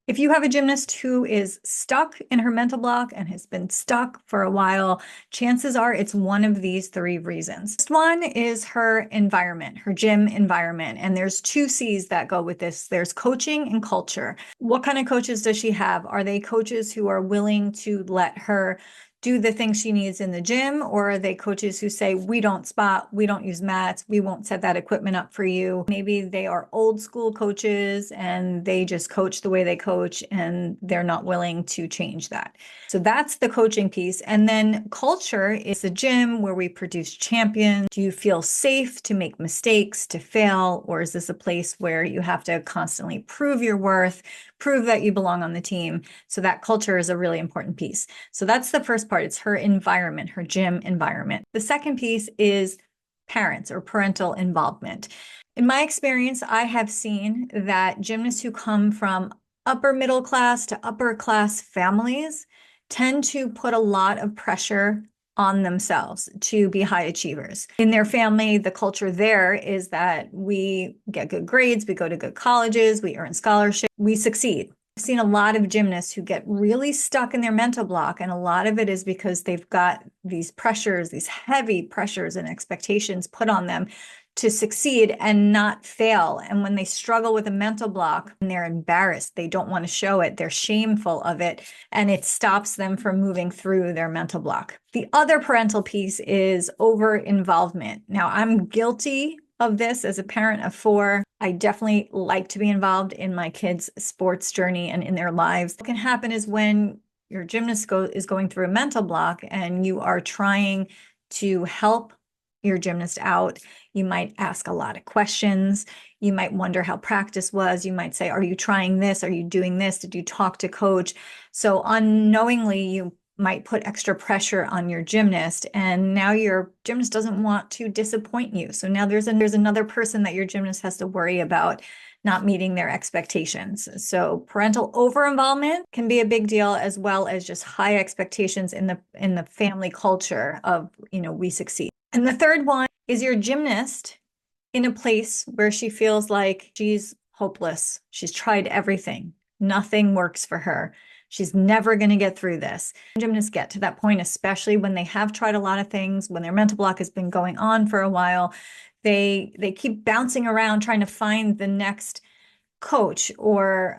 If you have a gymnast who is stuck in her mental block and has been stuck for a while, chances are it's one of these three reasons. First one is her environment, her gym environment. And there's two C's that go with this. There's coaching and culture. What kind of coaches does she have? Are they coaches who are willing to let her do the things she needs in the gym, or are they coaches who say, we don't spot, we don't use mats, we won't set that equipment up for you? Maybe they are old school coaches and they just coach the way they coach and they're not willing to change that. So that's the coaching piece. And then culture is a gym where we produce champions. Do you feel safe to make mistakes, to fail? Or is this a place where you have to constantly prove your worth, prove that you belong on the team? So that culture is a really important piece. So that's the first part. It's her environment, her gym environment. The second piece is parents or parental involvement. In my experience, I have seen that gymnasts who come from upper middle class to upper class families tend to put a lot of pressure on themselves to be high achievers. In their family, the culture there is that we get good grades, we go to good colleges, we earn scholarships, we succeed. I've seen a lot of gymnasts who get really stuck in their mental block, and a lot of it is because they've got these pressures, these heavy pressures and expectations put on them to succeed and not fail. And when they struggle with a mental block, and they're embarrassed, they don't want to show it, they're shameful of it, and it stops them from moving through their mental block. The other parental piece is over involvement. Now, I'm guilty of this as a parent of 4. I definitely like to be involved in my kids' sports journey and in their lives. What can happen is when your gymnast is going through a mental block and you are trying to help your gymnast out, you might ask a lot of questions. You might wonder how practice was. You might say, are you trying this? Are you doing this? Did you talk to coach? So unknowingly, you might put extra pressure on your gymnast, and now your gymnast doesn't want to disappoint you. So now there's another person that your gymnast has to worry about not meeting their expectations. So parental over-involvement can be a big deal, as well as just high expectations in the family culture of, we succeed. And the third one is your gymnast in a place where she feels like she's hopeless. She's tried everything. Nothing works for her. She's never going to get through this. Gymnasts get to that point, especially when they have tried a lot of things, when their mental block has been going on for a while. They keep bouncing around trying to find the next coach or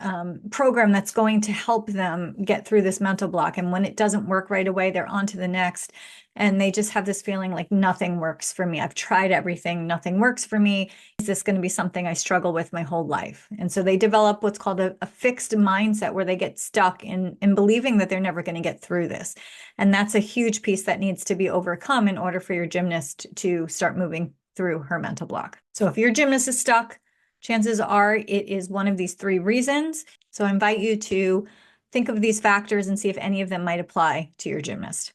program that's going to help them get through this mental block. And when it doesn't work right away, they're on to the next. And they just have this feeling like nothing works for me. I've tried everything. Nothing works for me. Is this going to be something I struggle with my whole life? And so they develop what's called a fixed mindset, where they get stuck in believing that they're never going to get through this. And that's a huge piece that needs to be overcome in order for your gymnast to start moving through her mental block. So if your gymnast is stuck, chances are it is one of these three reasons. So I invite you to think of these factors and see if any of them might apply to your gymnast.